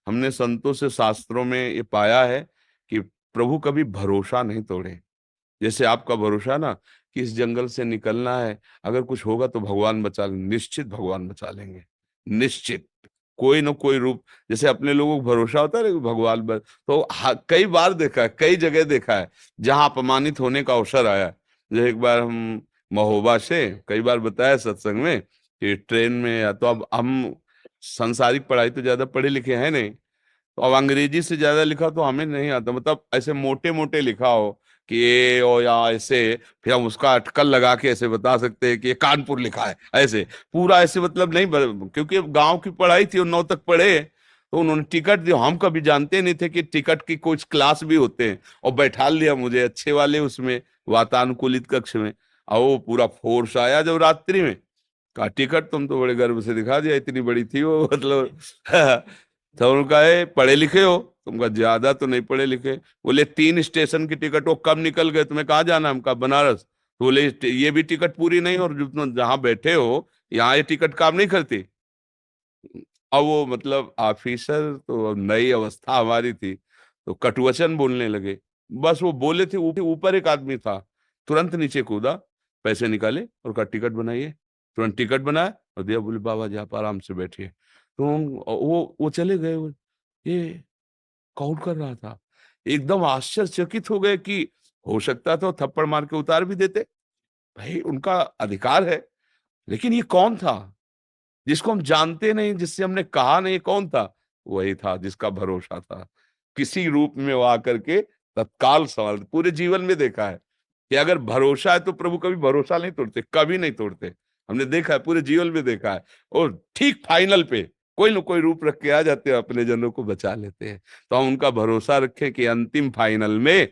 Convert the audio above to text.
हमने संतों से, शास्त्रों में ये पाया है कि प्रभु कभी भरोसा नहीं तोड़े। जैसे आपका भरोसा ना कि इस जंगल से निकलना है, अगर कुछ होगा तो भगवान बचा लेंगे, निश्चित भगवान बचा लेंगे, निश्चित। कोई न कोई रूप, जैसे अपने लोगों को भरोसा होता है ना कि भगवान तो कई बार देखा है, कई जगह देखा है जहां अपमानित होने का अवसर आया। जैसे एक बार हम महोबा से, कई बार बताया सत्संग में कि ट्रेन में, या तो अब हम सांसारिक पढ़ाई तो ज्यादा पढ़े लिखे हैं नहीं, तो अब अंग्रेजी से ज्यादा लिखा तो हमें नहीं आता, मतलब ऐसे मोटे मोटे लिखा हो कि ए ओ या ऐसे, फिर हम उसका अटकल लगा के ऐसे बता सकते हैं कि ये कानपुर लिखा है, ऐसे पूरा ऐसे, मतलब नहीं क्योंकि गांव की पढ़ाई थी और 9 तक पढ़े, तो उन्होंने टिकट दिया। हम कभी जानते नहीं थे कि टिकट की कुछ क्लास भी होते हैं, और बैठा लिया मुझे अच्छे वाले उसमें, वातानुकूलित कक्ष में। और वो पूरा फोर्स आया जब रात्रि में, का टिकट तुम तो बड़े गर्व से दिखा दिया, इतनी बड़ी थी वो, मतलब तो उनका है पढ़े लिखे हो? तुमका ज्यादा तो नहीं पढ़े लिखे। बोले 3 स्टेशन की टिकट, वो कब निकल गए, तुम्हें कहाँ जाना? हमका बनारस। तो बोले ये भी टिकट पूरी नहीं, और जो तुम जहाँ बैठे हो यहाँ ये टिकट काम नहीं करती। अब वो मतलब ऑफिसर, तो अब नई अवस्था हमारी थी, तो कटुवचन बोलने लगे। बस वो बोले थे, ऊपर एक आदमी था, तुरंत नीचे कूदा, पैसे निकाले और कहा टिकट बनाइए। तुरंत टिकट बनाया और दिया। बोले बाबा जी आप आराम से बैठिए। तो वो चले गए। ये कौन कर रहा था? एकदम आश्चर्यचकित हो गए कि हो सकता था थप्पड़ मार के उतार भी देते, भाई उनका अधिकार है, लेकिन ये कौन था जिसको हम जानते नहीं, जिससे हमने कहा नहीं? कौन था? वही था जिसका भरोसा था, किसी रूप में वो आकर के तत्काल सवाल। पूरे जीवन में देखा है कि अगर भरोसा है तो प्रभु कभी भरोसा नहीं तोड़ते, कभी नहीं तोड़ते। हमने देखा है, पूरे जीवन में देखा है। और ठीक फाइनल पे कोई न कोई रूप रख के आ जाते हैं, अपने जनों को बचा लेते हैं। तो हम उनका भरोसा रखें कि अंतिम फाइनल में